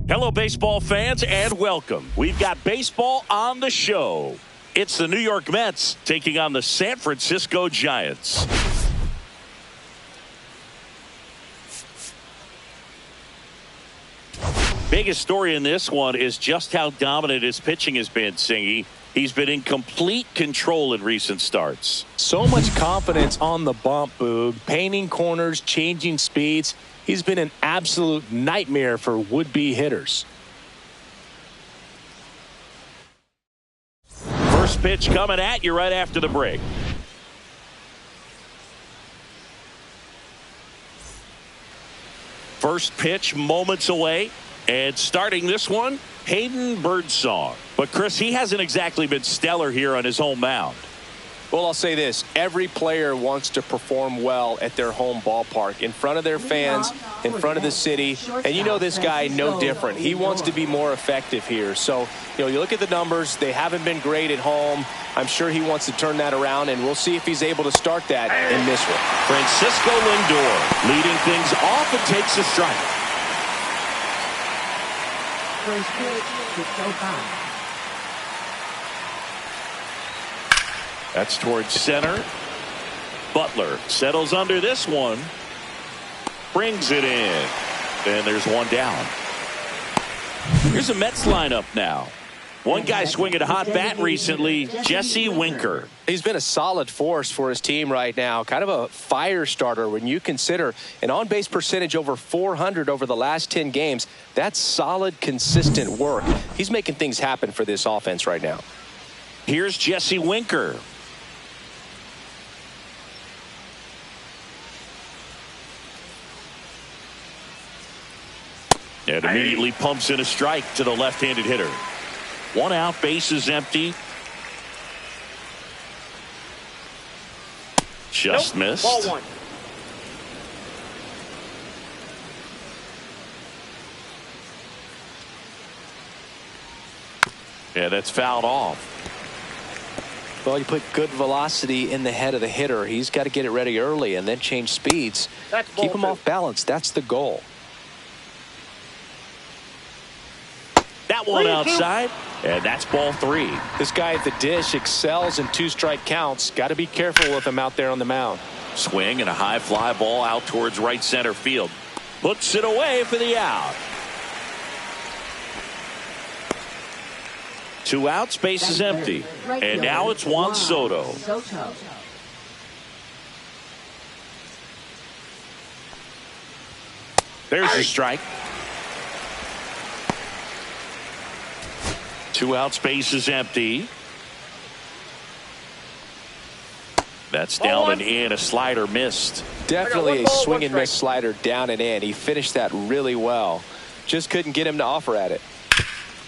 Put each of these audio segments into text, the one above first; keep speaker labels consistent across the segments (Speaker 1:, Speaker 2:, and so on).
Speaker 1: Hello, baseball fans, and welcome. We've got baseball on the show. It's the New York Mets taking on the San Francisco Giants. Biggest story in this one is just how dominant his pitching has been, Singy. He's been in complete control in recent starts.
Speaker 2: So much confidence on the bump, Boog. Painting corners, changing speeds. He's been an absolute nightmare for would-be hitters.
Speaker 1: First pitch coming at you right after the break. First pitch moments away. And starting this one, Hayden Birdsong. But, Chris, he hasn't exactly been stellar here on his home mound.
Speaker 2: Well, I'll say this. Every player wants to perform well at their home ballpark, in front of their fans, in front of the city. And you know this guy no different. He wants to be more effective here. So, you look at the numbers. They haven't been great at home. I'm sure he wants to turn that around, and we'll see if he's able to start that in this one.
Speaker 1: Francisco Lindor leading things off and takes a strike.
Speaker 3: First pitch, 6:05.
Speaker 1: That's towards center. Butler settles under this one. Brings it in. And there's one down. Here's a Mets lineup now. One guy swinging a hot bat recently, Jesse Winker.
Speaker 2: He's been a solid force for his team right now. Kind of a fire starter when you consider an on-base percentage over 400 over the last 10 games. That's solid, consistent work. He's making things happen for this offense right now.
Speaker 1: Here's Jesse Winker. And immediately pumps in a strike to the left-handed hitter. One out, base is empty. Just missed.
Speaker 4: Ball one.
Speaker 1: Yeah, that's fouled off.
Speaker 2: Well, you put good velocity in the head of the hitter. He's got to get it ready early and then change speeds. Keep him off balance. That's the goal.
Speaker 1: That one outside, and that's ball three.
Speaker 2: This guy at the dish excels in two-strike counts. Got to be careful with him out there on the mound.
Speaker 1: Swing and a high fly ball out towards right center field. Puts it away for the out. Two outs, base is empty. And now it's Juan Soto. There's the strike. Two outs, base is empty. That's down and in. A slider missed.
Speaker 2: Definitely a swing and miss slider down and in. He finished that really well. Just couldn't get him to offer at it.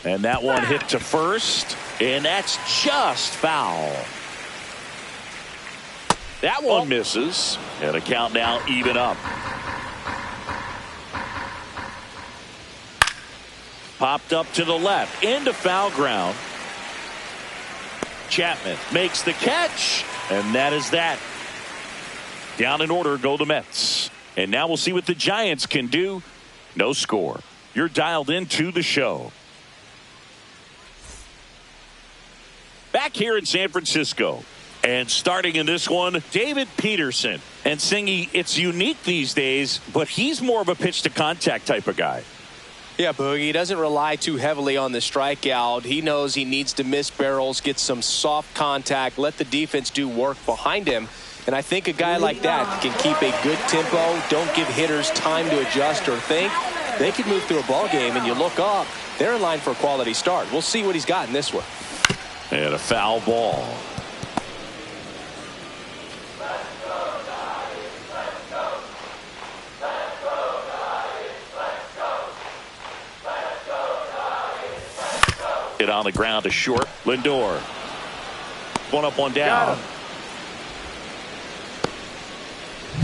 Speaker 1: And that one hit to first. And that's just foul. That one misses. And a count now even up. Popped up to the left into foul ground. Chapman makes the catch, and that is that. Down in order go the Mets. And now we'll see what the Giants can do. No score. You're dialed into the show. Back here in San Francisco, And starting in this one, David Peterson. And Singy, it's unique these days, but he's more of a pitch to contact type of guy.
Speaker 2: Yeah, Boogie, he doesn't rely too heavily on the strikeout. He knows he needs to miss barrels, get some soft contact, let the defense do work behind him. And I think a guy like that can keep a good tempo, don't give hitters time to adjust or think. They could move through a ball game, and you look up, they're in line for a quality start. We'll see what he's got in this one.
Speaker 1: And a foul ball. Hit on the ground to short. Lindor. One up, one down.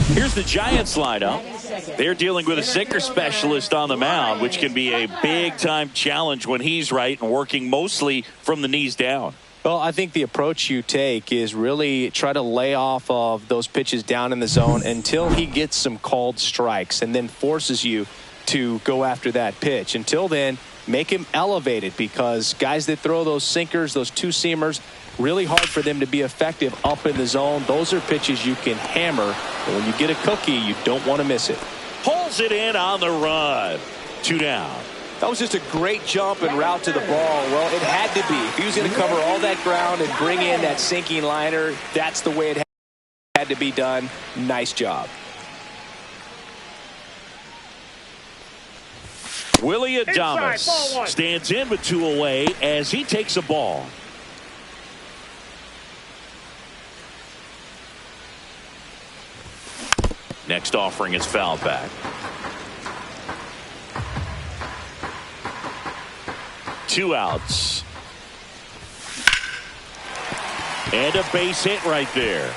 Speaker 1: Here's the Giants lineup. They're dealing with a sinker specialist on the mound, which can be a big-time challenge when he's right and working mostly from the knees down.
Speaker 2: Well, I think the approach you take is really try to lay off of those pitches down in the zone until he gets some called strikes and then forces you to go after that pitch. Until then, make him elevated, because guys that throw those sinkers, those two-seamers, really hard for them to be effective up in the zone. Those are pitches you can hammer. And when you get a cookie, you don't want to miss it.
Speaker 1: Pulls it in on the run. 2 down.
Speaker 2: That was just a great jump and route to the ball. Well, it had to be. If he was going to cover all that ground and bring in that sinking liner, that's the way it had to be done. Nice job.
Speaker 1: Willy Adames stands in with 2 away as he takes a ball. Next offering is fouled back. 2 outs. And a base hit right there.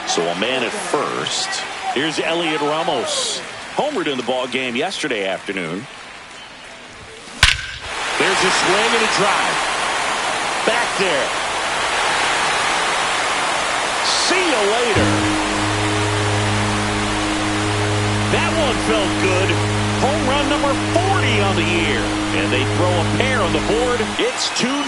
Speaker 1: So a man at first. Here's Elliot Ramos. Homered in the ball game yesterday afternoon. There's a swing and a drive. Back there. See you later. That one felt good. Home run number 40 on the year. And they throw a pair on the board. It's 2-0.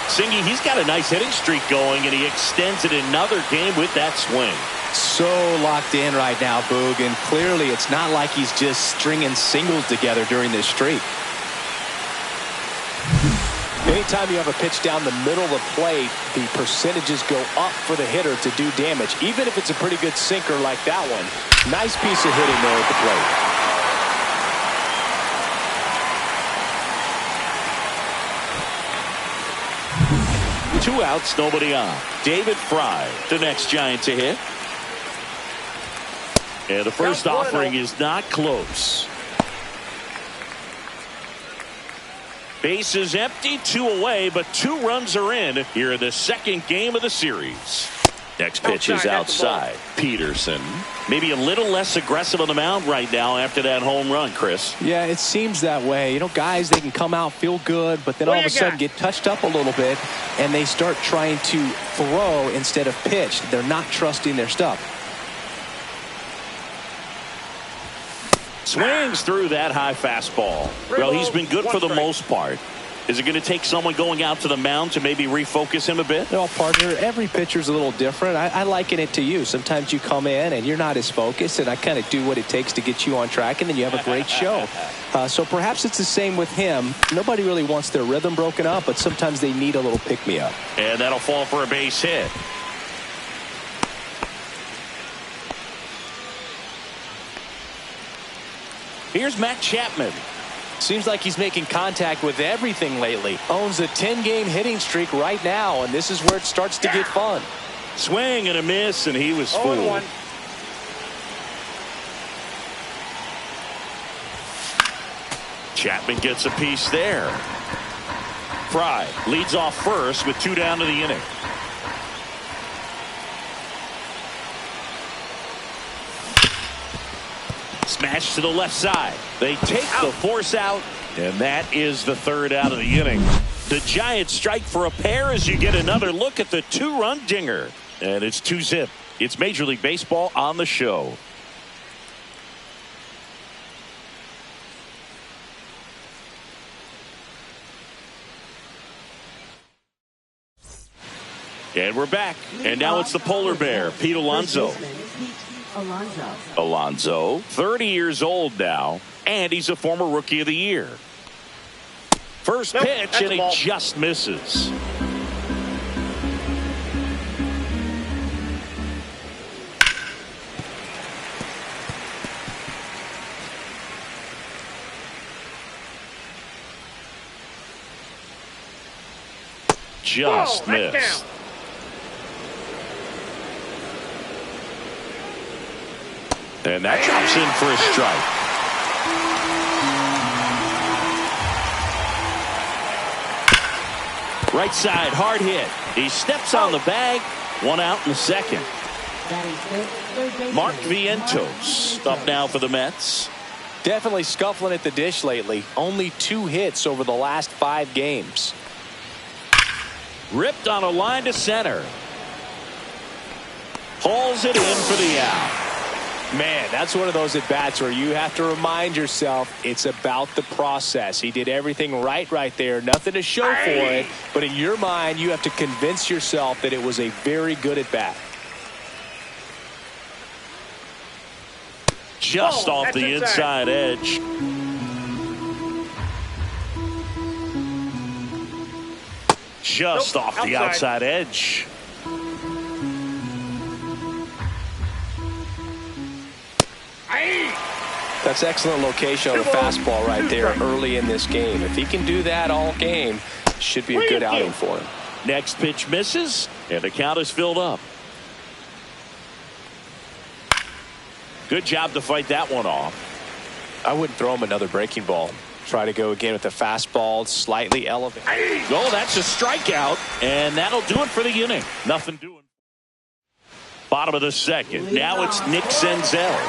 Speaker 1: Singy, he's got a nice hitting streak going, and he extends it another game with that swing.
Speaker 2: So locked in right now, Boog, and clearly it's not like he's just stringing singles together during this streak. Anytime you have a pitch down the middle of the plate, the percentages go up for the hitter to do damage, even if it's a pretty good sinker like that one. Nice piece of hitting there at the plate.
Speaker 1: 2 outs, nobody on. David Fry, the next Giant to hit. And the first offering is not close. Base is empty, 2 away, but 2 runs are in here in the second game of the series. Next pitch is outside. Peterson, maybe a little less aggressive on the mound right now after that home run, Chris.
Speaker 2: Yeah, it seems that way. You know, guys, they can come out, feel good, but then all of a sudden get touched up a little bit, and they start trying to throw instead of pitch. They're not trusting their stuff.
Speaker 1: Swings through that high fastball. Well, he's been good for the most part. Is it going to take someone going out to the mound to maybe refocus him a bit?
Speaker 2: Well, partner, every pitcher's a little different. I liken it to you. Sometimes you come in and you're not as focused, and I kind of do what it takes to get you on track, and then you have a great show. So perhaps it's the same with him. Nobody really wants their rhythm broken up, but sometimes they need a little pick-me-up.
Speaker 1: And that'll fall for a base hit. Here's Matt Chapman.
Speaker 2: Seems like he's making contact with everything lately. Owns a 10-game hitting streak right now, and this is where it starts to get fun.
Speaker 1: Swing and a miss, and he was fooled. Chapman gets a piece there. Fry leads off first with 2 down to the inning. Smash to the left side. They take the force out, and that is the 3rd out of the inning. The Giants strike for a pair as you get another look at the 2-run dinger. And it's 2-zip. It's Major League Baseball on the show. And we're back. And now it's the polar bear, Pete Alonso. Alonso, 30 years old now, and he's a former Rookie of the Year. First pitch, and he just misses. Just missed. And that drops in for a strike. Right side, hard hit. He steps on the bag. One out in the second. Mark Vientos up now for the Mets.
Speaker 2: Definitely scuffling at the dish lately. Only 2 hits over the last 5 games.
Speaker 1: Ripped on a line to center. Hauls it in for the out.
Speaker 2: Man, that's one of those at-bats where you have to remind yourself it's about the process. He did everything right there. Nothing to show for it. But in your mind, you have to convince yourself that it was a very good at-bat.
Speaker 1: Just off the inside edge. Just off the outside edge.
Speaker 2: That's excellent location on the fastball right there early in this game. If he can do that all game, should be a good outing for him.
Speaker 1: Next pitch misses, and the count is filled up. Good job to fight that one off.
Speaker 2: I wouldn't throw him another breaking ball. Try to go again with the fastball, slightly elevated.
Speaker 1: Oh, that's a strikeout, and that'll do it for the inning. Nothing doing. Bottom of the second. Now it's Nick Senzel.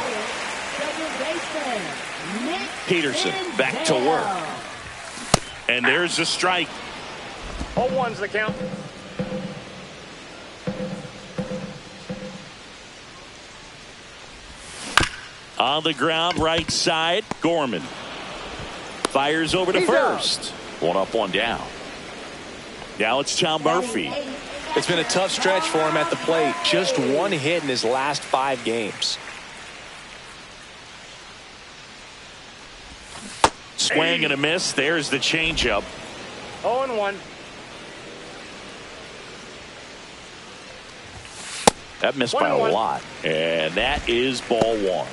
Speaker 1: Peterson back to work. And there's a strike.
Speaker 4: 0-1's the count.
Speaker 1: On the ground, right side, Gorman. Fires over to first. One up, one down. Now it's Tom Murphy.
Speaker 2: It's been a tough stretch for him at the plate. Just 1 hit in his last 5 games.
Speaker 1: Swing and a miss. There's the changeup.
Speaker 4: 0-1.
Speaker 1: That missed by a lot. And that is ball 1.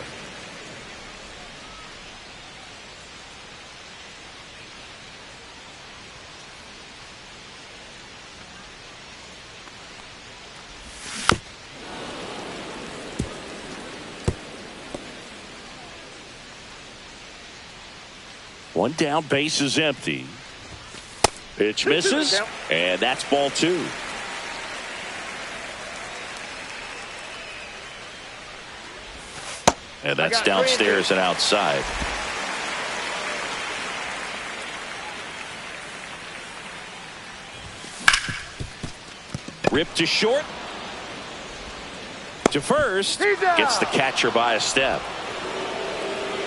Speaker 1: One down, base is empty. Pitch misses, and that's ball 2. And that's downstairs and outside. Ripped to short. To first. Gets the catcher by a step.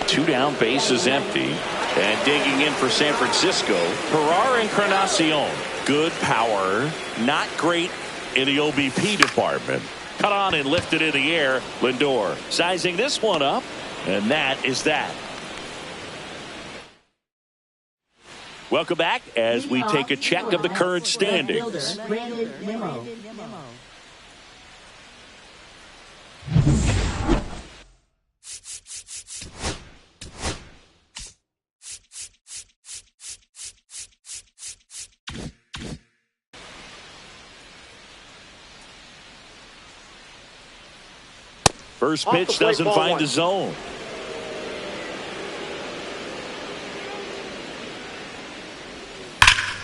Speaker 1: 2 down, base is empty. And digging in for San Francisco, Herrera Encarnacion. Good power, not great in the OBP department. Cut on and lifted in the air. Lindor sizing this one up, and that is that. Welcome back as we take a check of the current standings. First pitch doesn't find the zone.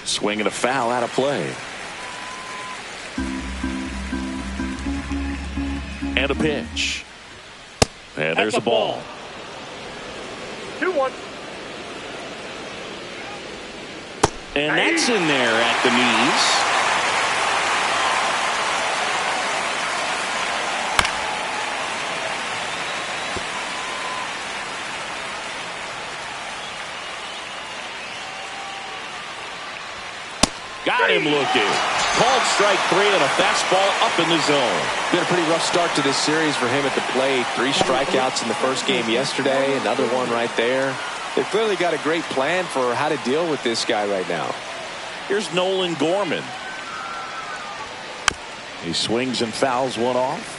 Speaker 1: Swing and a foul out of play. And a pitch. And there's a ball.
Speaker 4: 2-1.
Speaker 1: And that's in there at the knees. Got him looking. Called strike 3 and a fastball up in the zone.
Speaker 2: Been a pretty rough start to this series for him at the plate. 3 strikeouts in the first game yesterday. Another one right there. They've clearly got a great plan for how to deal with this guy right now.
Speaker 1: Here's Nolan Gorman. He swings and fouls one off.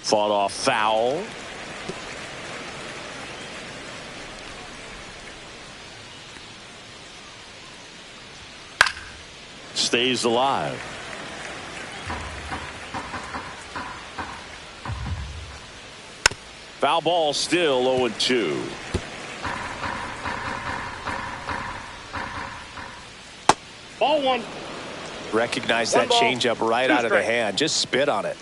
Speaker 1: Fought off foul. Stays alive. Foul ball, still 0-2.
Speaker 4: Ball 1.
Speaker 2: Recognize that changeup right out of the hand. Just spit on it.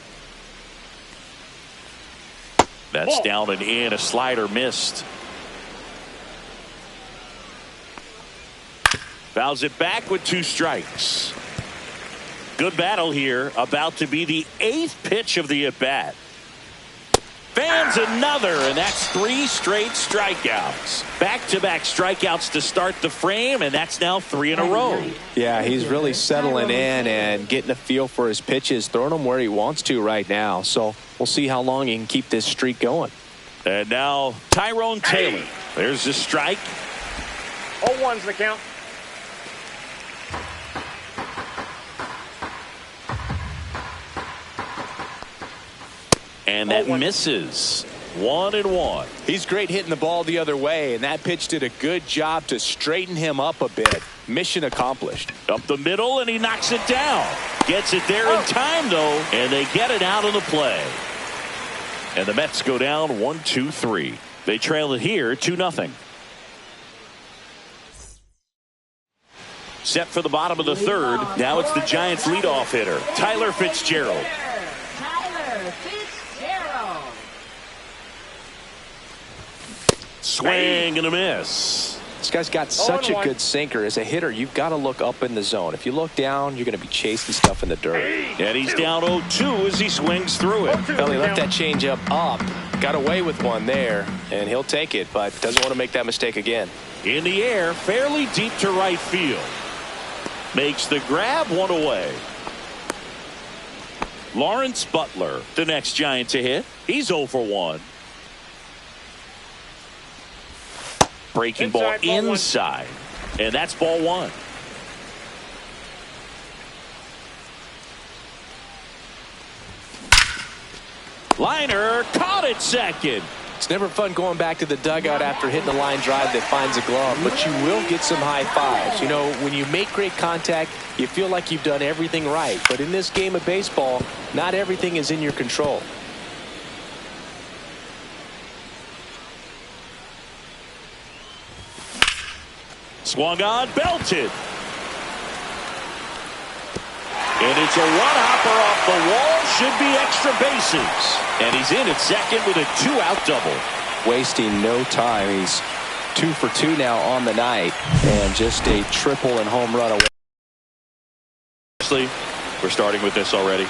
Speaker 1: That's down and in. A slider missed. Fouls it back with 2 strikes. Good battle here. About to be the 8th pitch of the at-bat. Fans another, and that's 3 straight strikeouts. Back-to-back strikeouts to start the frame, and that's now 3 in a row.
Speaker 2: Yeah, he's really settling in and getting a feel for his pitches, throwing them where he wants to right now. So we'll see how long he can keep this streak going.
Speaker 1: And now Tyrone Taylor. There's the strike.
Speaker 4: 0-1's the count.
Speaker 1: And that misses. 1-1.
Speaker 2: He's great hitting the ball the other way, and that pitch did a good job to straighten him up a bit. Mission accomplished.
Speaker 1: Up the middle, and he knocks it down. Gets it there in time, though, and they get it out of the play. And the Mets go down 1-2-3. They trail it here 2-0. Set for the bottom of the 3rd. Now it's the Giants leadoff hitter, Tyler Fitzgerald. Swing and a miss.
Speaker 2: This guy's got such a good sinker. As a hitter, you've got to look up in the zone. If you look down, you're going to be chasing stuff in the dirt.
Speaker 1: And he's down 0-2 as he swings through it.
Speaker 2: Well, he left that changeup up. Got away with one there, and he'll take it, but doesn't want to make that mistake again.
Speaker 1: In the air, fairly deep to right field. Makes the grab, 1 away. Lawrence Butler, the next Giant to hit. He's 0 for 1. Breaking ball inside. And that's ball 1. Liner caught it second.
Speaker 2: It's never fun going back to the dugout after hitting a line drive that finds a glove, but you will get some high fives. You know, when you make great contact, you feel like you've done everything right. But in this game of baseball, not everything is in your control.
Speaker 1: Swung on, belted. And it's a one-hopper off the wall. Should be extra bases. And he's in at second with a 2-out double.
Speaker 2: Wasting no time. He's 2 for 2 now on the night. And just a triple and home run away.
Speaker 1: We're starting with this already.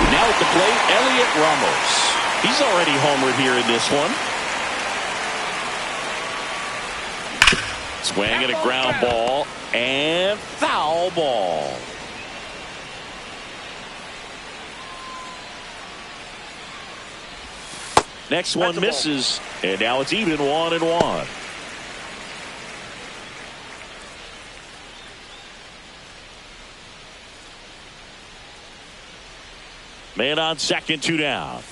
Speaker 1: Now at the plate, Elliot Ramos. He's already homered here in this one. Swing and a ground ball and foul ball. Next one misses, and now it's even 1-1. Man on second, 2 down.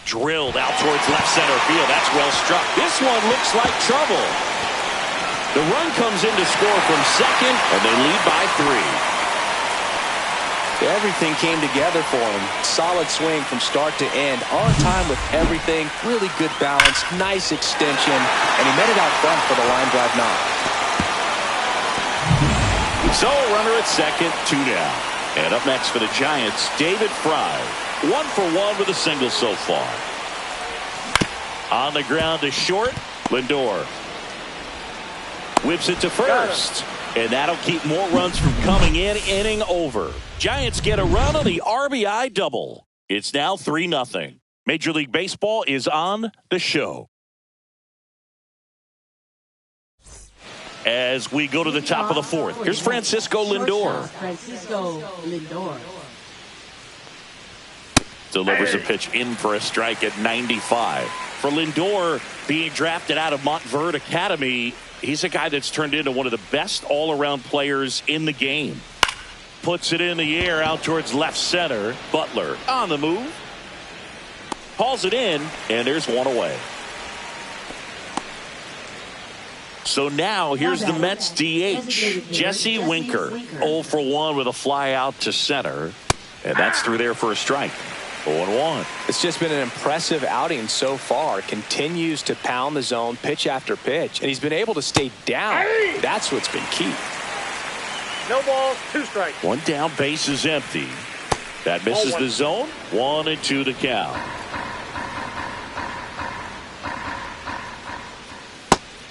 Speaker 1: Drilled out towards left center field. That's well struck. This one looks like trouble. The run comes in to score from second, and they lead by 3.
Speaker 2: Everything came together for him. Solid swing from start to end. On time with everything. Really good balance. Nice extension. And he met it out front for the line drive knock.
Speaker 1: So runner at second, 2 down. And up next for the Giants, David Fry. 1 for 1 with a single so far. On the ground to short, Lindor. Whips it to first. And that'll keep more runs from coming in. Inning over. Giants get a run on the RBI double. It's now 3-0. Major League Baseball is on the show. as we go to the top of the fourth. Here's Francisco Lindor.
Speaker 3: Francisco Lindor.
Speaker 1: Delivers a pitch in for a strike at 95. For Lindor, being drafted out of Montverde Academy, he's a guy that's turned into one of the best all-around players in the game. Puts it in the air out towards left center. Butler on the move. Hauls it in, and there's one away. So now here's the Mets DH, Jesse Winker. 0 for 1 with a fly out to center. And that's through there for a strike. 0-1.
Speaker 2: It's just been an impressive outing so far. Continues to pound the zone pitch after pitch. And he's been able to stay down. That's what's been key.
Speaker 4: No balls, 2 strikes.
Speaker 1: 1 down, base is empty. That misses the zone. 1-2 to count.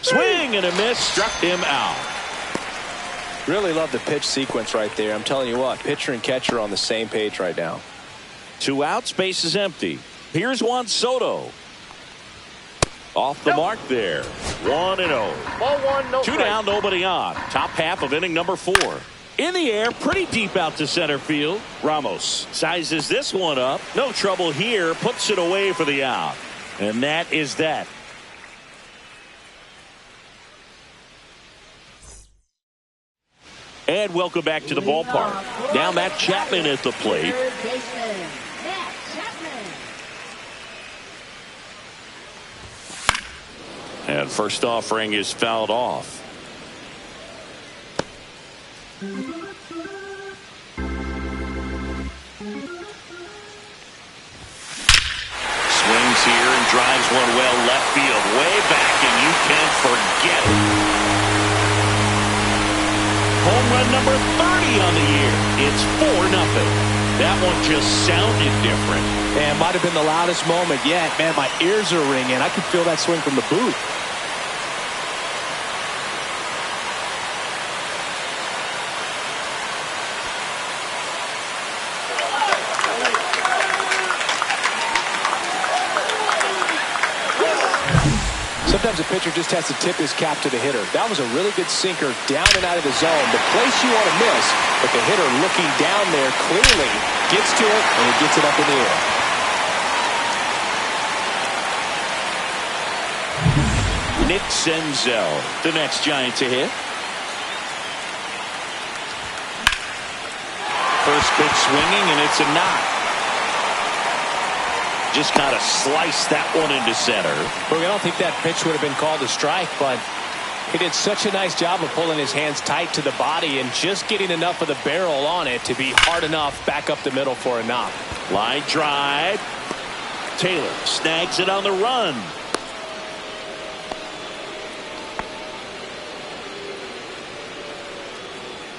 Speaker 1: Swing and a miss, struck him out.
Speaker 2: Really love the pitch sequence right there. I'm telling you what, pitcher and catcher are on the same page right now.
Speaker 1: 2 outs, base is empty. Here's Juan Soto. Off the mark there. 1-0.
Speaker 4: Ball 1, no
Speaker 1: 2
Speaker 4: strike.
Speaker 1: down, nobody on. Top half of inning number 4. In the air, pretty deep out to center field. Ramos sizes this one up. No trouble here. Puts it away for the out. And that is that. And welcome back to the ballpark. Now Matt Chapman at the plate.
Speaker 3: Third baseman, Matt Chapman.
Speaker 1: And first offering is fouled off. Swings here and drives one well left field. Way back, and you can't forget it. Home run number 30 on the year. It's 4-0. That one just sounded different.
Speaker 2: And might have been the loudest moment yet. Man, my ears are ringing. I could feel that swing from the booth. Sometimes a pitcher just has to tip his cap to the hitter. That was a really good sinker down and out of the zone. The place you want to miss, but the hitter looking down there clearly gets to it, and he gets it up in the air.
Speaker 1: Nick Senzel, the next Giant to hit. First pitch swinging, and it's a knock. Just kind of sliced that one into center.
Speaker 2: Well, I don't think that pitch would have been called a strike, but he did such a nice job of pulling his hands tight to the body and just getting enough of the barrel on it to be hard enough back up the middle for a knock.
Speaker 1: Line drive. Taylor snags it on the run.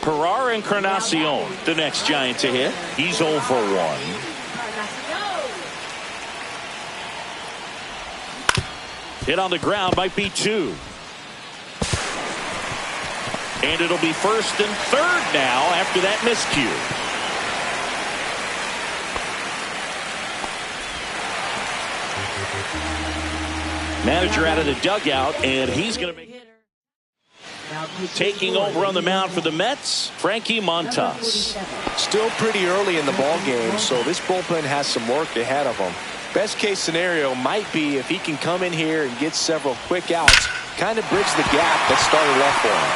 Speaker 1: Herrera Encarnacion, the next Giant to hit. He's 0 for 1. Hit on the ground, might be 2. And it'll be first and third now after that miscue. Manager out of the dugout, and he's going to make taking over on the mound for the Mets, Frankie Montas.
Speaker 2: Still pretty early in the ball game, so this bullpen has some work ahead of them. Best case scenario might be if he can come in here and get several quick outs, kind of bridge the gap that started left for him.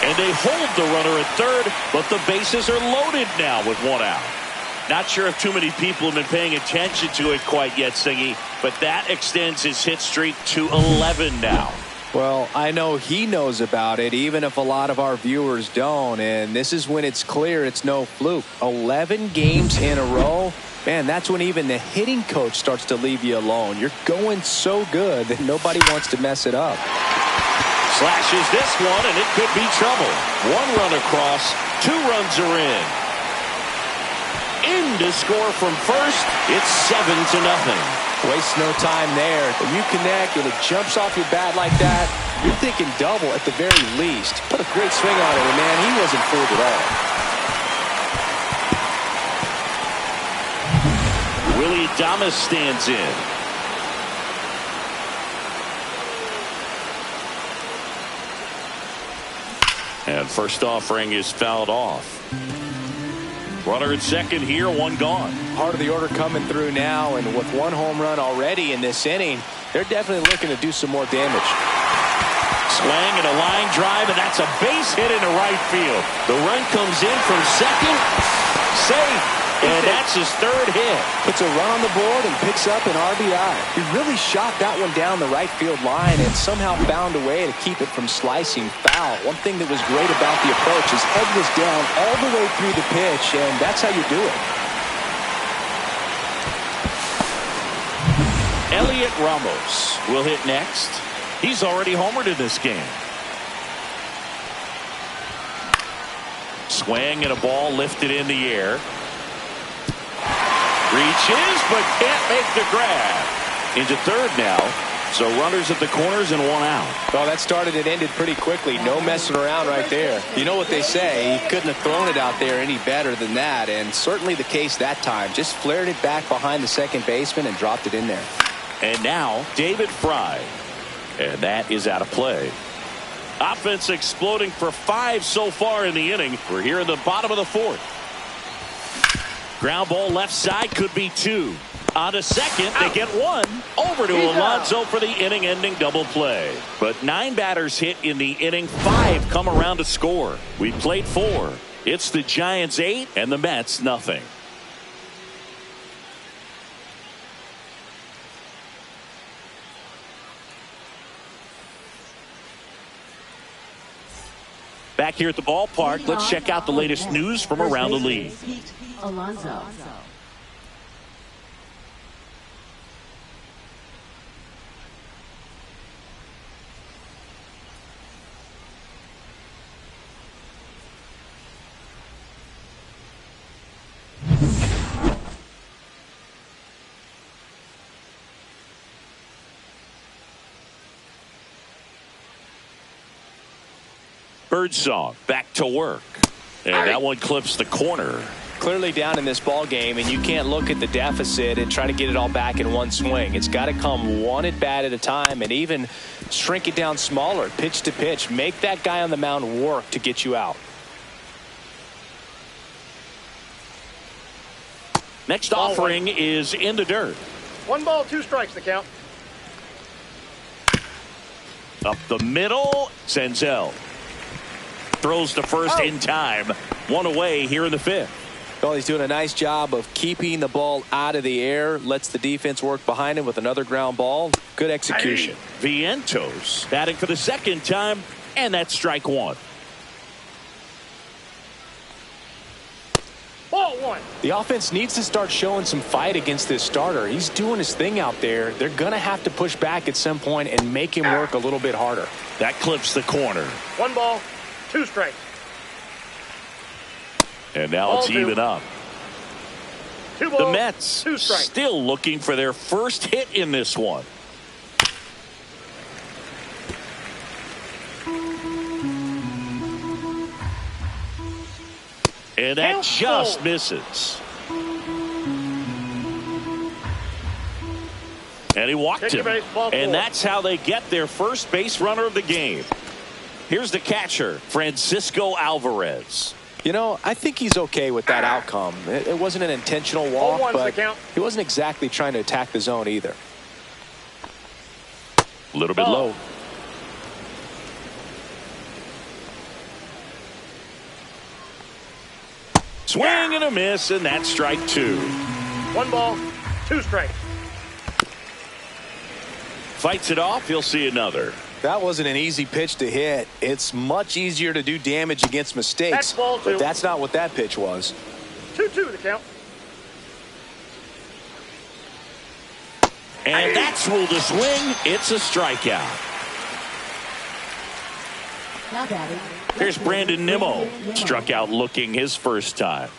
Speaker 1: And they hold the runner at third, but the bases are loaded now with 1 out. Not sure if too many people have been paying attention to it quite yet, Singy, but that extends his hit streak to 11 now.
Speaker 2: Well, I know he knows about it, even if a lot of our viewers don't. And this is when it's clear it's no fluke. 11 games in a row. Man, that's when even the hitting coach starts to leave you alone. You're going so good that nobody wants to mess it up.
Speaker 1: Slashes this one, and it could be trouble. 1 run across, 2 runs are in. In to score from first. It's 7-0.
Speaker 2: Waste no time there. When you connect and it jumps off your bat like that, you're thinking double at the very least. Put a great swing on it, and man, he wasn't fooled at all.
Speaker 1: Willy Adames stands in. 0-1 And first offering is fouled off. Runner at second here, one gone.
Speaker 2: Part of the order coming through now, and with one home run already in this inning, they're definitely looking to do some more damage.
Speaker 1: Swing and a line drive, and that's a base hit into right field. The run comes in from second. Safe. And that's his third hit.
Speaker 2: Puts a run on the board and picks up an RBI. He really shot that one down the right field line and somehow found a way to keep it from slicing foul. One thing that was great about the approach, his head was down all the way through the pitch, and that's how you do it.
Speaker 1: Elliot Ramos will hit next. He's already homered in this game. Swing and a ball lifted in the air. Reaches, but can't make the grab. Into third now. So runners at the corners and one out.
Speaker 2: Well, that started and ended pretty quickly. No messing around right there. You know what they say, he couldn't have thrown it out there any better than that, and certainly the case that time. Just flared it back behind the second baseman and dropped it in there.
Speaker 1: And now David Fry. And that is out of play. Offense exploding for 5 so far in the inning. We're here in the bottom of the fourth. Ground ball left side, could be 2. On to second, they get 1. Over to Alonso for the inning-ending double play. But 9 batters hit in the inning, 5 come around to score. We played 4. It's the Giants 8 and the Mets nothing. Back here at the ballpark, let's check out the latest news from around the league.
Speaker 3: Alonso.
Speaker 1: Birdsong back to work. And that one clips the corner.
Speaker 2: Clearly down in this ball game, and you can't look at the deficit and try to get it all back in one swing. It's got to come one at bat at a time, and even shrink it down smaller, pitch to pitch. Make that guy on the mound work to get you out.
Speaker 1: Next offering is in the dirt.
Speaker 4: 1 ball, 2 strikes the count.
Speaker 1: Up the middle, Senzel throws to first in time. 1 away here in the 5th.
Speaker 2: Well, he's doing a nice job of keeping the ball out of the air. Lets the defense work behind him with another ground ball. Good execution.
Speaker 1: Vientos batting for the second time, and that's strike 1.
Speaker 4: Ball 1.
Speaker 2: The offense needs to start showing some fight against this starter. He's doing his thing out there. They're going to have to push back at some point and make him work a little bit harder.
Speaker 1: That clips the corner.
Speaker 4: 1 ball, 2 strikes.
Speaker 1: And now it's even up.
Speaker 4: 2 balls,
Speaker 1: The Mets
Speaker 4: 2 strikes.
Speaker 1: still looking for their first hit in this one. And that just misses. And he walked him. And that's how they get their first base runner of the game. Here's the catcher, Francisco Alvarez.
Speaker 2: You know, I think he's okay with that outcome. It wasn't an intentional walk, but he wasn't exactly trying to attack the zone either.
Speaker 1: A little bit low. Swing and a miss, and that's strike 2.
Speaker 4: 1 ball, 2 strikes.
Speaker 1: Fights it off, he'll see another.
Speaker 2: That wasn't an easy pitch to hit. It's much easier to do damage against mistakes, but that's not what that pitch was.
Speaker 4: 2-2 the count.
Speaker 1: And that's ruled a swing. It's a strikeout.
Speaker 3: Now batting.
Speaker 1: Here's Brandon Nimmo. Struck out looking his first time.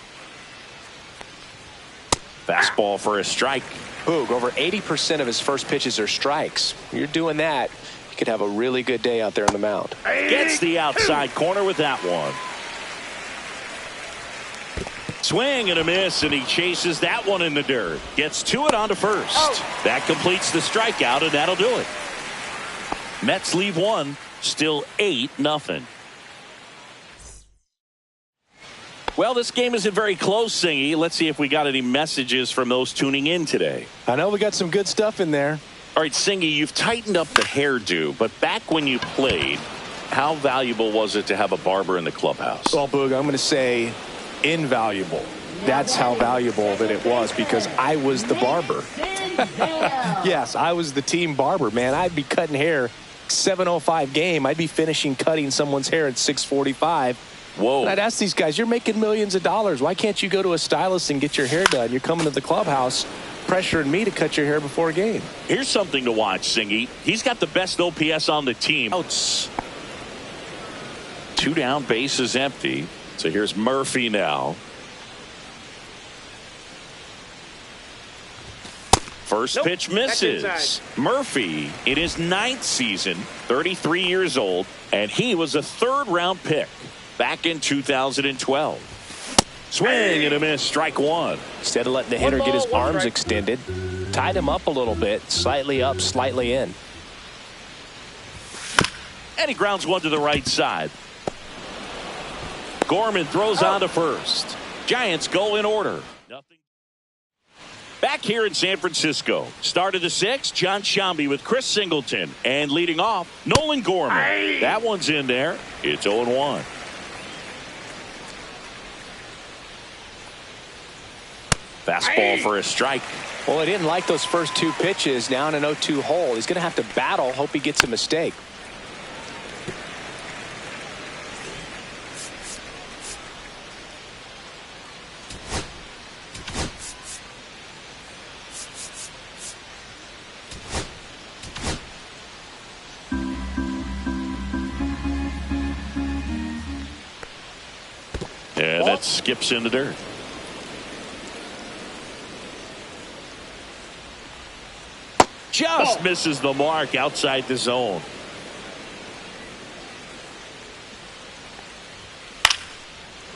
Speaker 1: Fastball for a strike.
Speaker 2: Boog, over 80% of his first pitches are strikes. You're doing that, you could have a really good day out there on the mound.
Speaker 1: Gets the outside corner with that one. Swing and a miss, and he chases that one in the dirt. Gets to it onto first. That completes the strikeout, and that'll do it. Mets leave 1, still 8-0. Well, this game isn't very close, Singy. Let's see if we got any messages from those tuning in today.
Speaker 2: I know we got some good stuff in there.
Speaker 1: All right, Singy, you've tightened up the hairdo, but back when you played, how valuable was it to have a barber in the clubhouse?
Speaker 2: Well, Boog, I'm going to say invaluable. That's how valuable that it was because I was the barber. Yes, I was the team barber, man. I'd be cutting hair 7:05 game. I'd be finishing cutting someone's hair at 6:45.
Speaker 1: Whoa.
Speaker 2: And I'd ask these guys, you're making millions of dollars. Why can't you go to a stylist and get your hair done? You're coming to the clubhouse pressuring me to cut your hair before a game.
Speaker 1: Here's something to watch, Singy. He's got the best OPS on the team. Outs. 2 down, base is empty. So here's Murphy now. First pitch misses. Murphy in his 9th season, 33 years old, and he was a 3rd-round pick back in 2012. Swing and a miss, strike 1.
Speaker 2: Instead of letting the hitter get his arms extended, tied him up a little bit, slightly up, slightly in.
Speaker 1: And he grounds one to the right side. Gorman throws on to first. Giants go in order. Nothing. Back here in San Francisco, start of the 6th, John Sciambi with Chris Singleton, and leading off, Nolan Gorman. That one's in there. It's 0-1. Fastball for a strike.
Speaker 2: Well, he didn't like those first 2 pitches. Now in an 0-2 hole, he's going to have to battle. Hope he gets a mistake.
Speaker 1: And that skips in the dirt. Just misses the mark outside the zone.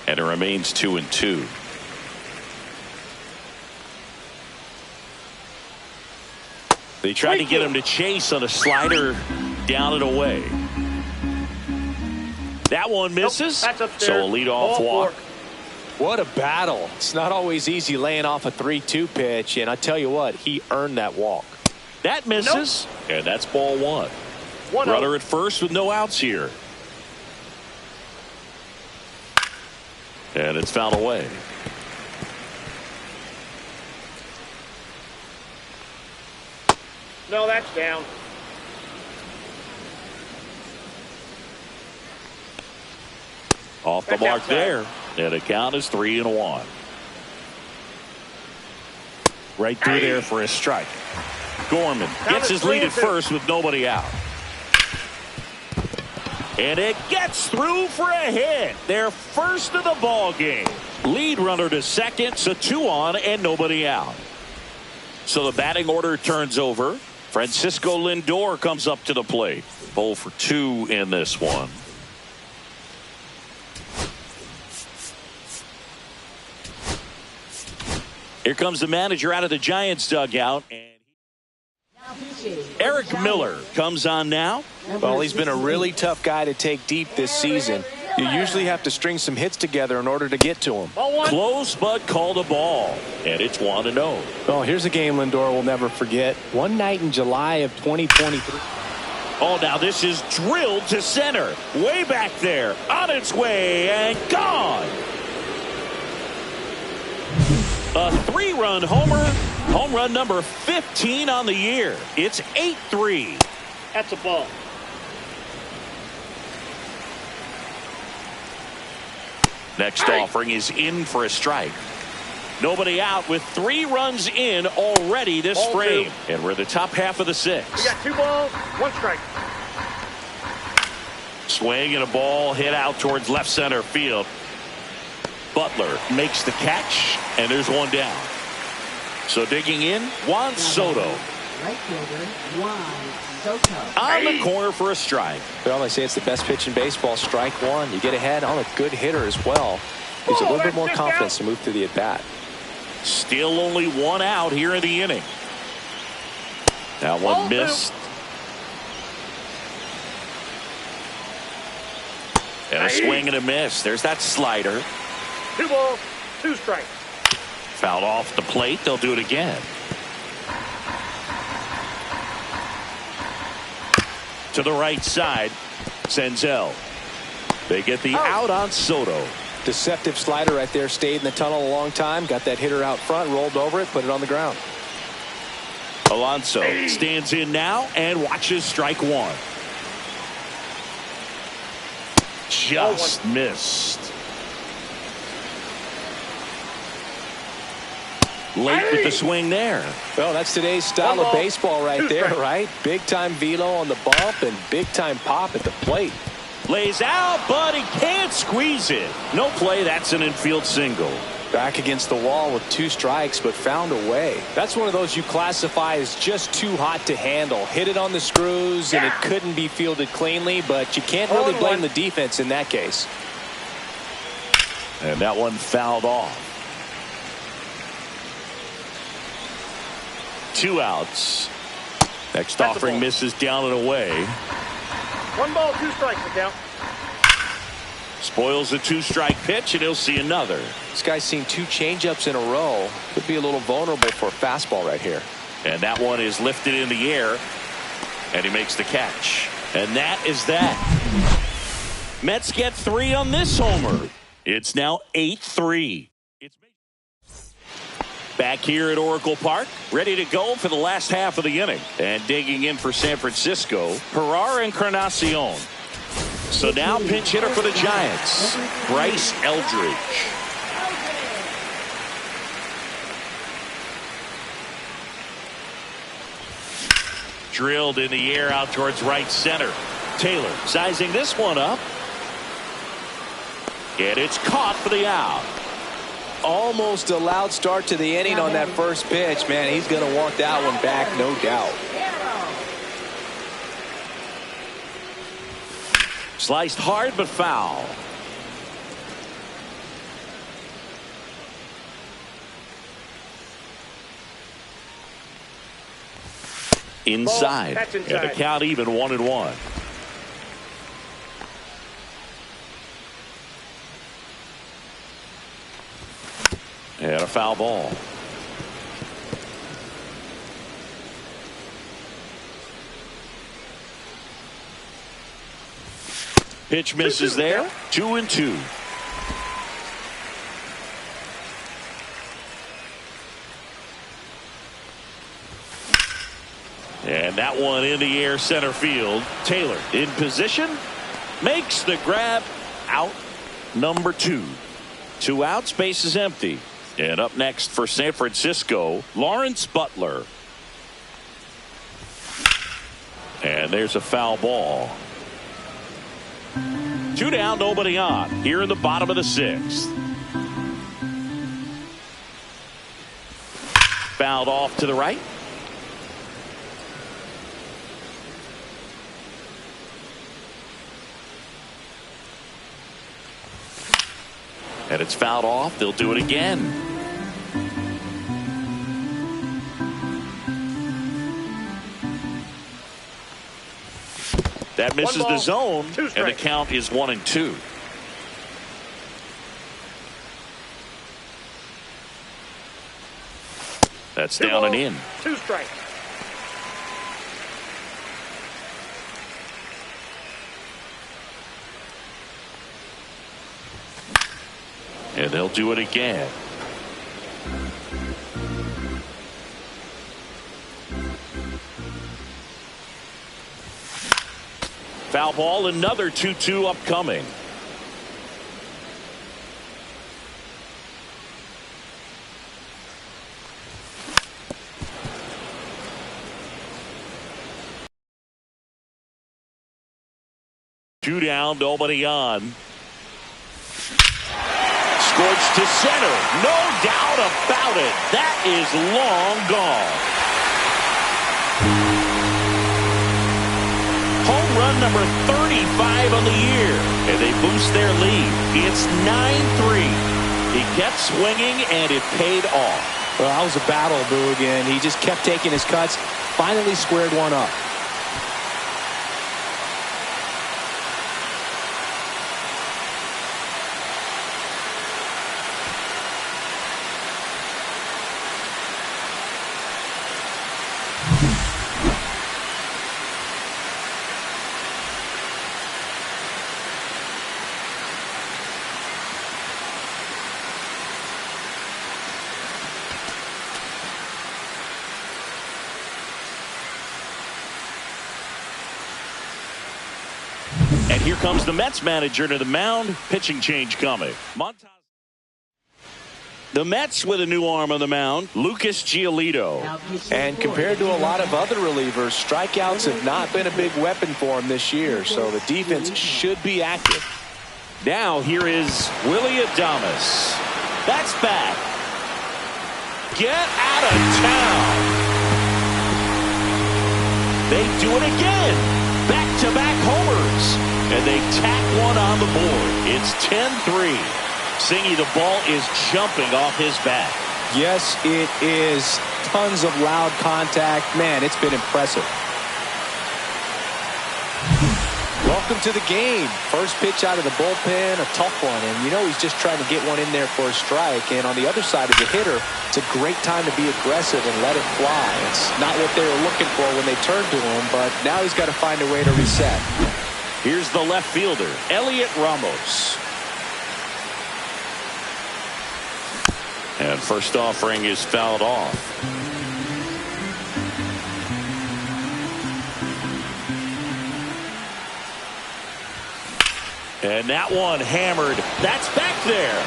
Speaker 1: And it remains 2-2. They tried to get him to chase on a slider down and away. That one misses. So a leadoff walk.
Speaker 2: What a battle. It's not always easy laying off a 3-2 pitch, and I tell you what, he earned that walk.
Speaker 1: That misses, and that's ball 1. Runner at first with no outs here. And it's fouled away.
Speaker 4: No, that's down.
Speaker 1: Off the mark there. And the count is 3-1. Right through there for a strike. Gorman gets his lead at first with nobody out. And it gets through for a hit. Their first of the ball game. Lead runner to second, so 2 on and nobody out. So the batting order turns over. Francisco Lindor comes up to the plate. 0 for 2 in this one. Here comes the manager out of the Giants dugout. And Eric Miller comes on now.
Speaker 2: Well, he's been a really tough guy to take deep this season. You usually have to string some hits together in order to get to him.
Speaker 1: Close, but called a ball. And it's 1-0.
Speaker 2: Well, here's a game Lindor will never forget. One night in July of 2023.
Speaker 1: Oh, now this is drilled to center. Way back there. On its way and gone. A 3-run homer. Home run number 15 on the year. It's 8-3.
Speaker 4: That's a ball.
Speaker 1: Next offering is in for a strike. Nobody out with 3 runs in already this frame. And we're in the top half of the 6th.
Speaker 4: We got 2 balls, 1 strike.
Speaker 1: Swing and a ball hit out towards left center field. Butler makes the catch, and there's 1 down. So digging in, Juan Soto.
Speaker 3: Right fielder, Juan Soto.
Speaker 1: On the corner for a strike.
Speaker 2: Well, they say it's the best pitch in baseball, strike 1. You get ahead on a good hitter as well. Gives a little bit more confidence to move through the at-bat.
Speaker 1: Still only 1 out here in the inning. That one missed. And a swing and a miss. There's that slider.
Speaker 4: 2 balls, 2 strikes.
Speaker 1: Fouled off the plate. They'll do it again. To the right side. Senzel. They get the out on Soto.
Speaker 2: Deceptive slider right there. Stayed in the tunnel a long time. Got that hitter out front. Rolled over it. Put it on the ground.
Speaker 1: Alonso stands in now and watches strike one. Just missed. Late with the swing there.
Speaker 2: Well, that's today's style of baseball right there, right? Big time velo on the bump and big time pop at the plate.
Speaker 1: Lays out, but he can't squeeze it. No play. That's an infield single.
Speaker 2: Back against the wall with 2 strikes, but found a way. That's one of those you classify as just too hot to handle. Hit it on the screws, and it couldn't be fielded cleanly, but you can't really blame the defense in that case.
Speaker 1: And that one fouled off. 2 outs. Next offering misses down and away.
Speaker 4: 1 ball, 2 strikes to count.
Speaker 1: Spoils a 2-strike pitch, and he'll see another.
Speaker 2: This guy's seen 2 changeups in a row. Could be a little vulnerable for a fastball right here.
Speaker 1: And that one is lifted in the air, and he makes the catch. And that is that. Mets get 3 on this homer. It's now 8-3. Back here at Oracle Park, ready to go for the last half of the inning. And digging in for San Francisco, Herrera Encarnacion. So now pinch hitter for the Giants, Bryce Eldridge. Drilled in the air out towards right center. Taylor sizing this one up. And it's caught for the out.
Speaker 2: Almost a loud start to the inning on that first pitch. Man, he's going to want that one back, no doubt.
Speaker 1: Sliced hard but foul. Inside. And the count even 1-1. And a foul ball. Pitch misses there. 2-2. And that one in the air center field. Taylor in position. Makes the grab. Out number 2. 2 outs. Base is empty. And up next for San Francisco, Lawrence Butler. And there's a foul ball. 2 down, nobody on. Here in the bottom of the 6th. Fouled off to the right. And it's fouled off. They'll do it again. That misses the zone, and the count is 1-2. That's down and in.
Speaker 4: 2 strikes.
Speaker 1: And they'll do it again. Foul ball, another 2-2 upcoming. Two down, nobody on. Scorched to center. No doubt about it. That is long gone. Home run number 35 on the year. And they boost their lead. It's 9-3. He kept swinging and it paid off.
Speaker 2: Well, that was a battle, Boog, and he just kept taking his cuts. Finally squared one up.
Speaker 1: And here comes the Mets manager to the mound. Pitching change coming. The Mets with a new arm on the mound, Lucas Giolito.
Speaker 2: And compared to a lot of other relievers, strikeouts have not been a big weapon for him this year, so the defense should be active.
Speaker 1: Now here is Willy Adames. That's back. Get out of town. They do it again. Back-to-back homers. And they tack one on the board. It's 10-3. Singy, the ball is jumping off his bat.
Speaker 2: Yes, it is. Tons of loud contact. Man, it's been impressive. Welcome to the game. First pitch out of the bullpen, a tough one. And you know he's just trying to get one in there for a strike. And on the other side of the hitter, it's a great time to be aggressive and let it fly. It's not what they were looking for when they turned to him, but now he's got to find a way to reset.
Speaker 1: Here's the left fielder, Elliot Ramos. And first offering is fouled off. And that one hammered. That's back there.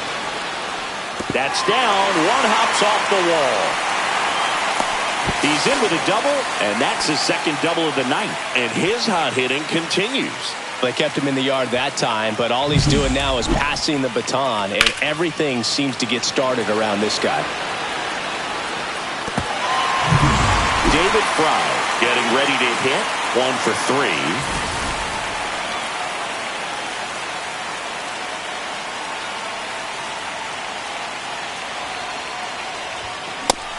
Speaker 1: That's down. One hops off the wall. He's in with a double, and that's his second double of the night. And his hot hitting continues.
Speaker 2: They kept him in the yard that time, but all he's doing now is passing the baton, and everything seems to get started around this guy.
Speaker 1: David Fry getting ready to hit. 1 for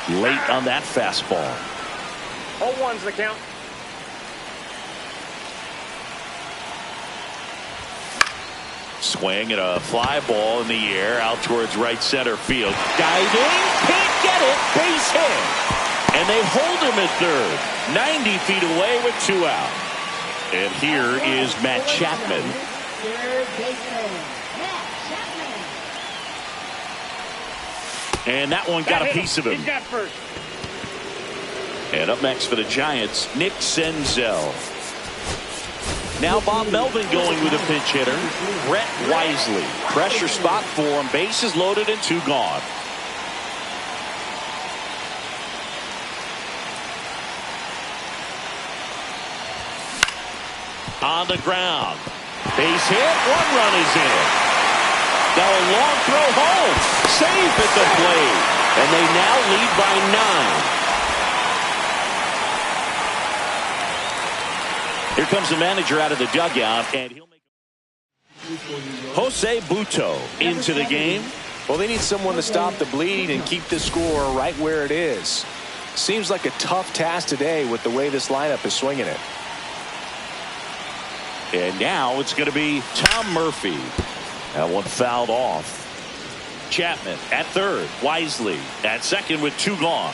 Speaker 1: 3. Late on that fastball.
Speaker 4: 0-1's the count.
Speaker 1: Swing and a fly ball in the air out towards right center field. Diving, can't get it, base hit. And they hold him at third. 90 feet away with 2 out. And here is Matt Chapman.
Speaker 3: Third baseman, Matt Chapman.
Speaker 1: And that one got a piece of him.
Speaker 4: He's got first.
Speaker 1: And up next for the Giants, Nick Senzel. Now Bob Melvin going with a pinch hitter, Brett Wisely. Pressure spot for him. Bases loaded and 2 gone. On the ground. Base hit. 1 run is in. Now a long throw home. Safe at the plate. And they now lead by 9. Here comes the manager out of the dugout, and he'll make Jose Butto into the game.
Speaker 2: Well, they need someone to stop the bleed and keep the score right where it is. Seems like a tough task today with the way this lineup is swinging it.
Speaker 1: And now it's going to be Tom Murphy. That one fouled off. Chapman at third. Wisely at second with 2 gone.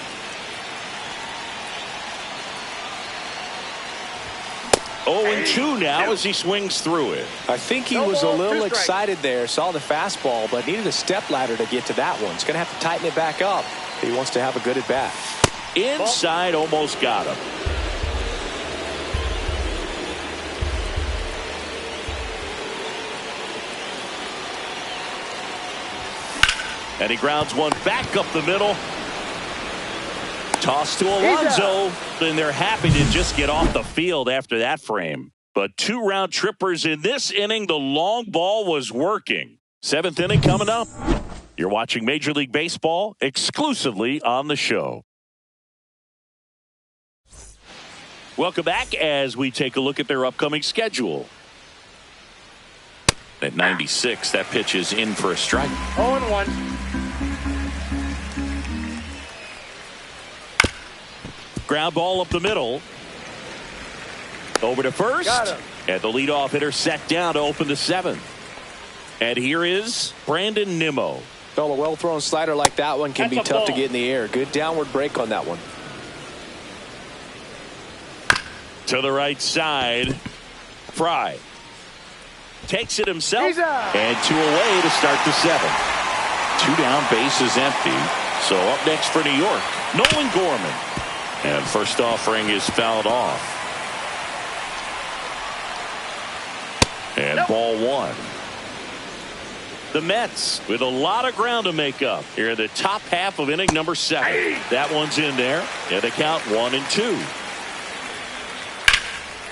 Speaker 1: 0-2 now as he swings through it.
Speaker 2: I think he was a little excited there, saw the fastball, but needed a step ladder to get to that one. He's going to have to tighten it back up if he wants to have a good at bat.
Speaker 1: Inside, almost got him. And he grounds one back up the middle. Toss to Alonso, and they're happy to just get off the field after that frame. But 2 round trippers in this inning. The long ball was working. 7th inning coming up. You're watching Major League Baseball exclusively on the show. Welcome back as we take a look at their upcoming schedule. At 96, that pitch is in for a strike.
Speaker 4: 0-1.
Speaker 1: Ground ball up the middle. Over to first. And the leadoff hitter set down to open the 7th. And here is Brandon Nimmo.
Speaker 2: Well, a well-thrown slider like that one can be tough to get in the air. Good downward break on that one.
Speaker 1: To the right side. Fry. Takes it himself. And 2 away to start the 7th. 2 down, bases empty. So up next for New York, Nolan Gorman. And first offering is fouled off. And Ball one. The Mets with a lot of ground to make up here in the top half of inning number 7. That one's in there, and the count 1-2.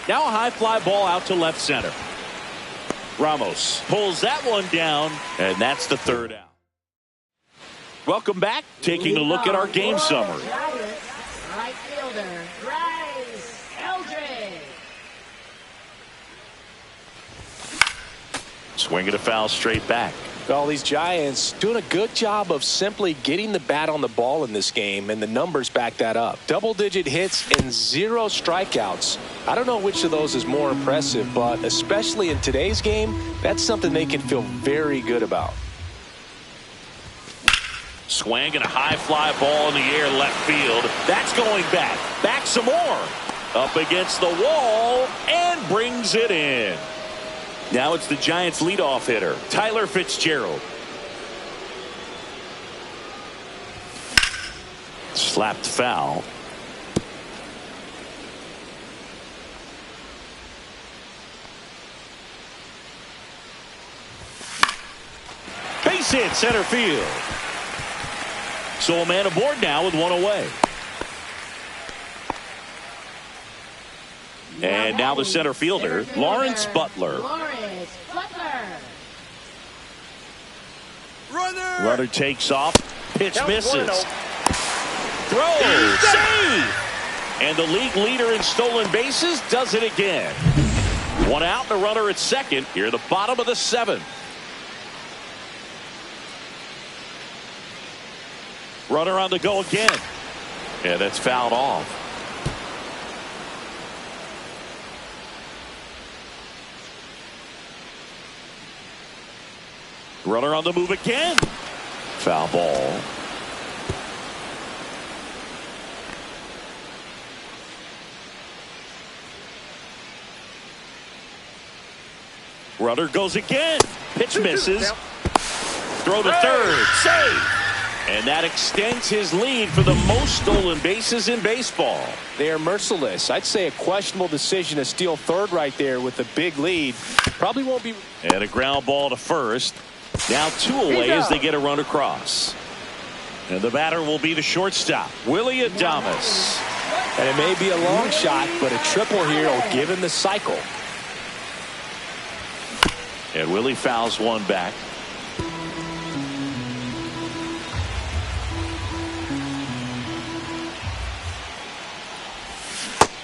Speaker 1: Now a high fly ball out to left center. Ramos pulls that one down, and that's the third out. Welcome back. Taking a look at our game summary.
Speaker 3: Right fielder, Bryce Eldridge.
Speaker 1: Swinging a foul straight back.
Speaker 2: Well, these Giants doing a good job of simply getting the bat on the ball in this game, and the numbers back that up. Double-digit hits and 0 strikeouts. I don't know which of those is more impressive, but especially in today's game, that's something they can feel very good about.
Speaker 1: Swing and a high fly ball in the air left field. That's going back. Back some more. Up against the wall and brings it in. Now it's the Giants leadoff hitter, Tyler Fitzgerald. Slapped foul. Base hit center field. So a man aboard now with one away. And now the center fielder, Lawrence Butler.
Speaker 3: Lawrence Butler.
Speaker 1: Runner takes off. Pitch
Speaker 4: Count
Speaker 1: misses.
Speaker 4: 1-0.
Speaker 1: Throw. Save. And the league leader in stolen bases does it again. One out and a runner at second here at the bottom of the 7th. Runner on the go again. Yeah, that's fouled off. Runner on the move again. Foul ball. Runner goes again. Pitch misses. Throw to third. Save. And that extends his lead for the most stolen bases in baseball.
Speaker 2: They are merciless. I'd say a questionable decision to steal third right there with a big lead. Probably won't be.
Speaker 1: And a ground ball to first. Now 2 away as they get a run across. And the batter will be the shortstop, Willy Adames.
Speaker 2: And it may be a long shot, but a triple here will give him the cycle.
Speaker 1: And Willie fouls one back.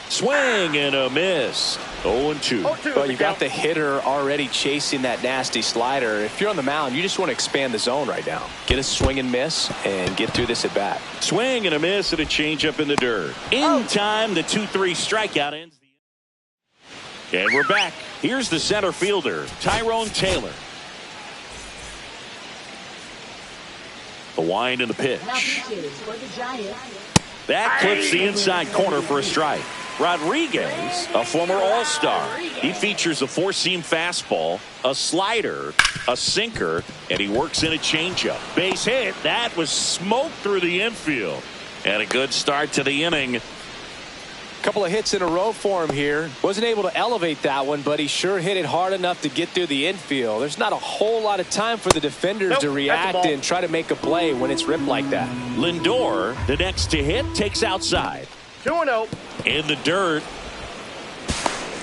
Speaker 1: Swing and a miss. 0-2.
Speaker 2: Well, you got the hitter already chasing that nasty slider. If you're on the mound, you just want to expand the zone right now. Get a swing and miss and get through this at bat.
Speaker 1: Swing and a miss and a changeup in the dirt. In time, the 2-3 strikeout ends. And we're back. Here's the center fielder, Tyrone Taylor. The wind and the pitch. That clips the inside corner for a strike. Rodriguez, a former All-Star. He features a 4-seam fastball, a slider, a sinker, and he works in a changeup. Base hit. That was smoked through the infield. And a good start to the inning.
Speaker 2: Couple of hits in a row for him here. Wasn't able to elevate that one, but he sure hit it hard enough to get through the infield. There's not a whole lot of time for the defenders to react and try to make a play when it's ripped like that.
Speaker 1: Lindor, the next to hit, takes outside.
Speaker 4: 2-0.
Speaker 1: In the dirt.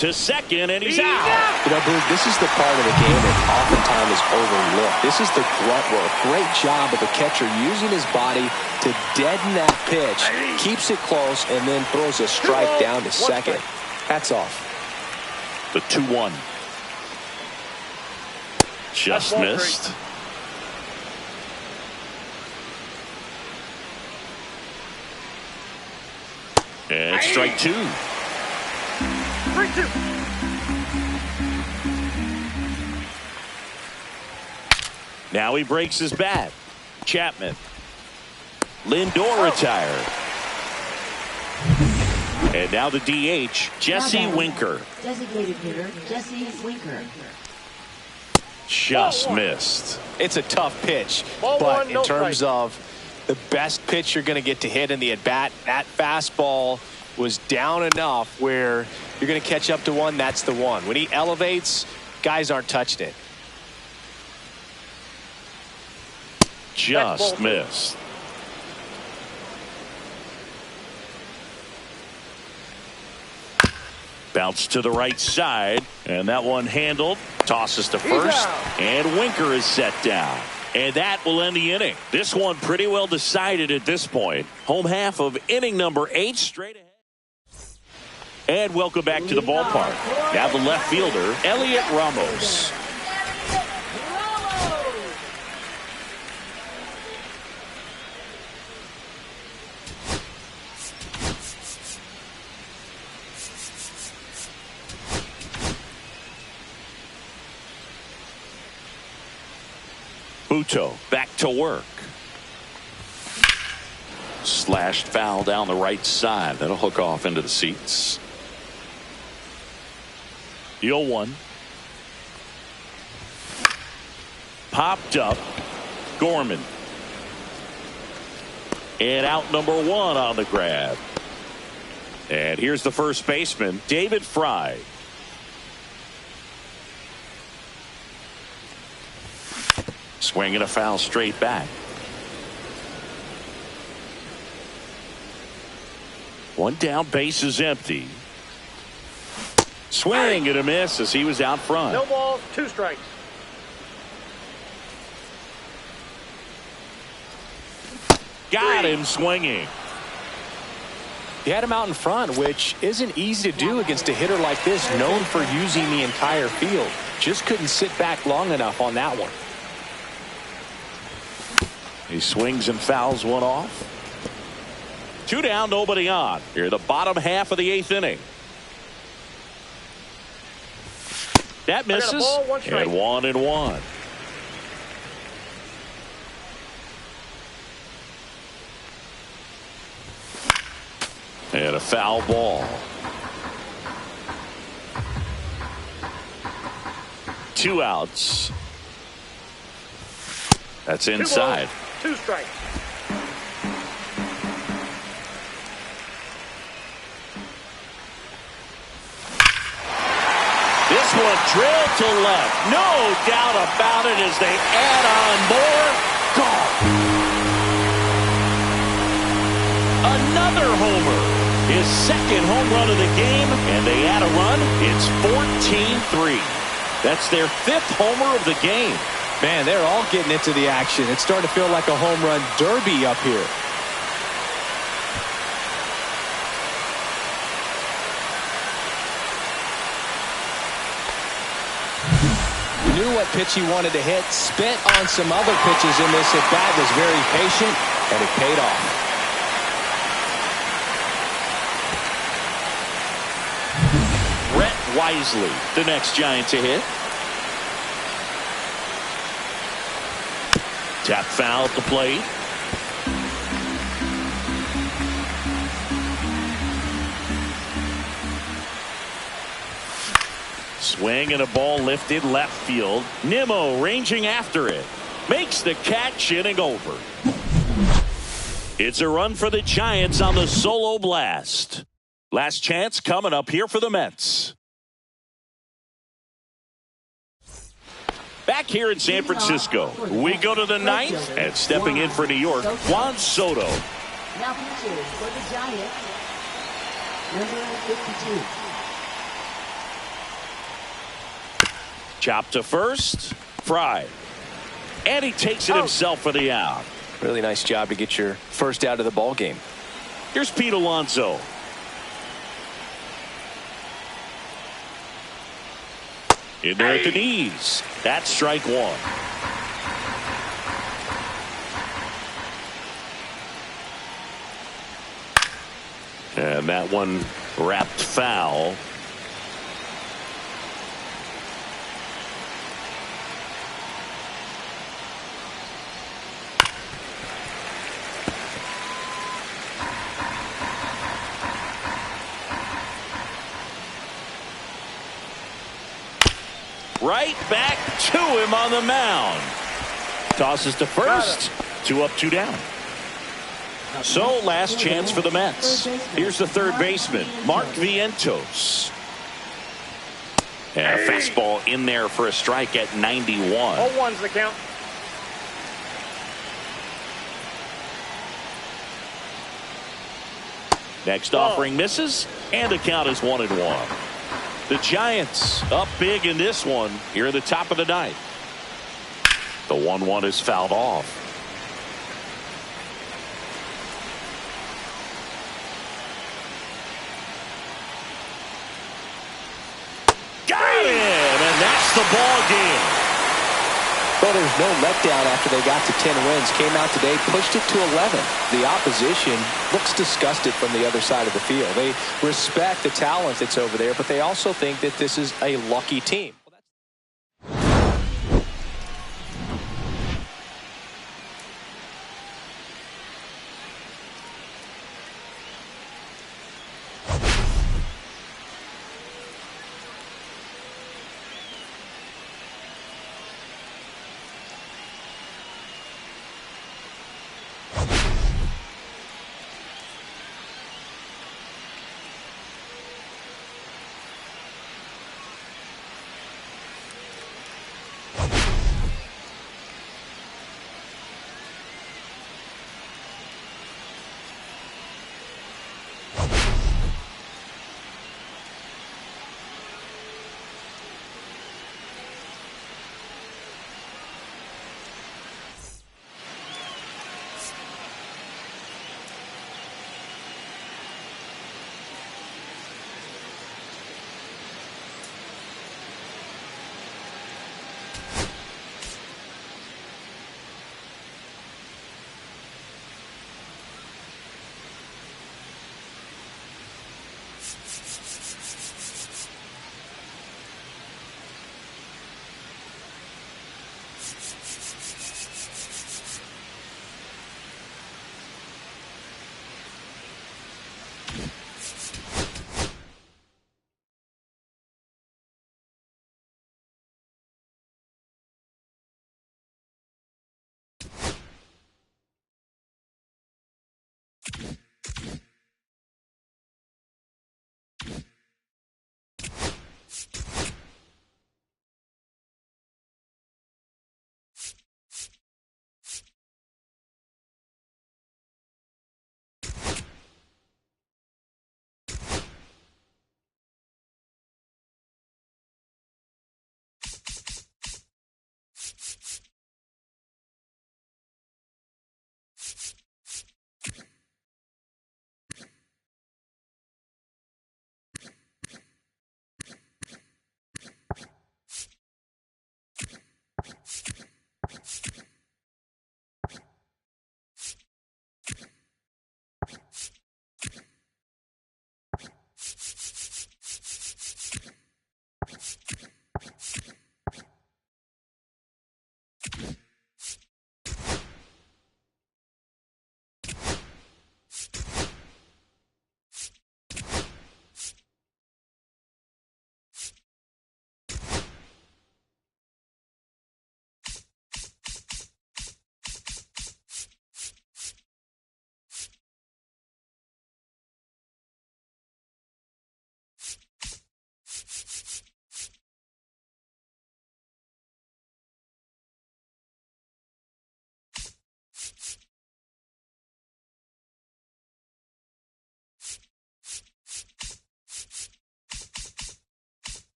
Speaker 1: To second, and he's out.
Speaker 2: You know, Boog, this is the part of the game that oftentimes is overlooked. This is the grunt work. Great job of the catcher using his body to deaden that pitch, keeps it close, and then throws a strike down to second. Hats off.
Speaker 1: The 2-1. Just missed. And strike 2.
Speaker 4: 3-2.
Speaker 1: Now he breaks his bat. Chapman. Lindor retired. And now the DH, Jesse Winker.
Speaker 3: Designated hitter, Jesse Winker.
Speaker 1: Just missed.
Speaker 2: It's a tough pitch,
Speaker 4: Ball
Speaker 2: but
Speaker 4: one,
Speaker 2: in
Speaker 4: no
Speaker 2: terms
Speaker 4: strike.
Speaker 2: of the best pitch you're going to get to hit in the at-bat, that fastball was down enough where you're going to catch up to one. That's the one. When he elevates, Guys aren't touching it.
Speaker 1: Just missed. Bounce to the right side, and that one handled. Tosses to first, and Winker is set down. And that will end the inning. This one pretty well decided at this point. Home half of inning number 8 straight ahead. And welcome back to the ballpark. Now the left fielder, Elliot Ramos. Buto back to work. Slashed foul down the right side. That'll hook off into the seats. The 0-1. Popped up. Gorman. And out number 1 on the grab. And here's the first baseman, David Fry. Swinging a foul straight back. One down, base is empty. Swing and a miss as he was out front.
Speaker 4: No balls, 2 strikes.
Speaker 1: Got him swinging.
Speaker 2: He had him out in front, which isn't easy to do against a hitter like this, known for using the entire field. Just couldn't sit back long enough on that one.
Speaker 1: He swings and fouls one off. 2 down, nobody on. Here, the bottom half of the 8th inning. That misses. And 1-1. And a foul ball. 2 outs. That's inside.
Speaker 4: 2 strikes.
Speaker 1: This one drilled to left. No doubt about it as they add on more. Gone. Another homer. His second home run of the game, and they add a run. It's 14-3. That's their 5th homer of the game.
Speaker 2: Man, they're all getting into the action. It's starting to feel like a home run derby up here. Knew what pitch he wanted to hit. Spent on some other pitches in this at bat. Was very patient, and it paid off.
Speaker 1: Brett Wisely, the next Giant to hit. Tap foul at the plate. Swing and a ball lifted left field. Nimmo ranging after it. Makes the catch, inning over. It's a run for the Giants on the solo blast. Last chance coming up here for the Mets. Back here in San Francisco, we go to the 9th, and stepping in for New York, Juan Soto.
Speaker 3: Now pitches for the Giants, number 52.
Speaker 1: Chop to first, Fry. And he takes it himself for the out.
Speaker 2: Really nice job to get your first out of the ball game.
Speaker 1: Here's Pete Alonso. In there at the knees. That's strike 1. And that one wrapped foul. Right back to him on the mound. Tosses to first. 2 up, 2 down. So last chance for the Mets. Here's the third baseman, Mark Vientos. And a fastball in there for a strike at 91.
Speaker 4: 0-1's the count.
Speaker 1: Next offering misses, and the count is 1-1. The Giants up big in this one here at the top of the ninth. The 1-1 is fouled off. Got it, and that's the ball game.
Speaker 2: Well, there was no letdown after they got to 10 wins. Came out today, pushed it to 11. The opposition looks disgusted from the other side of the field. They respect the talent that's over there, but they also think that this is a lucky team.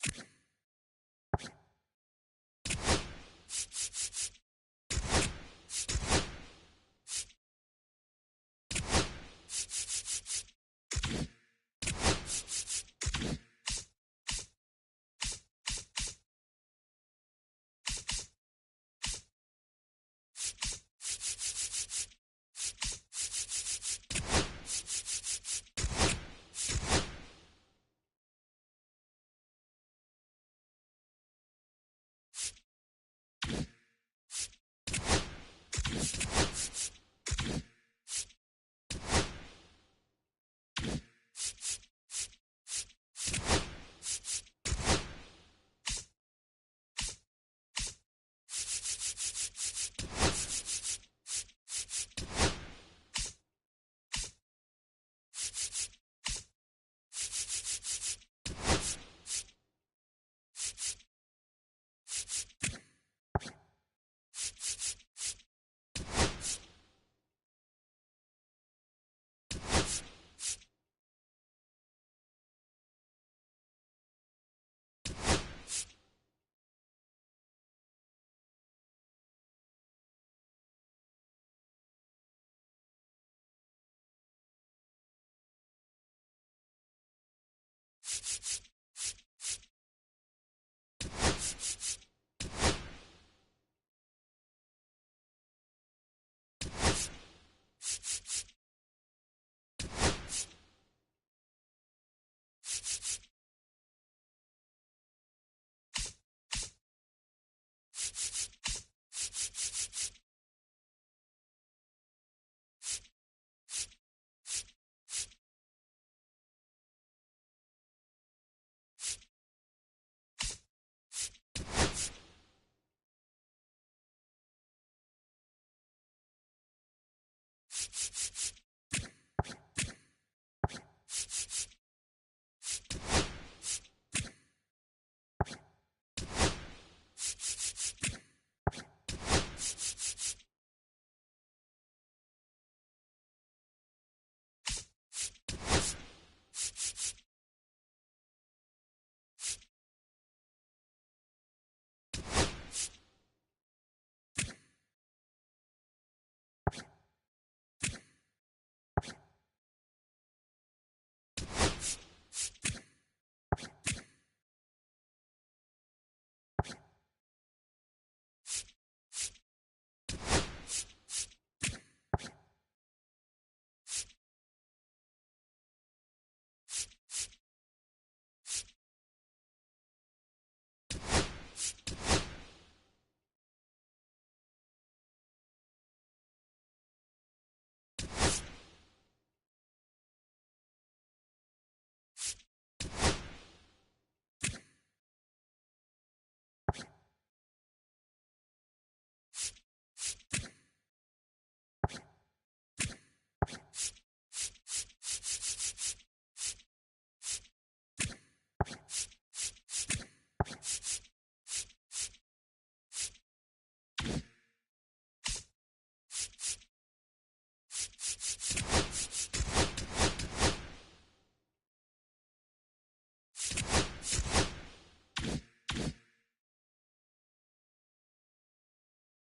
Speaker 3: 2.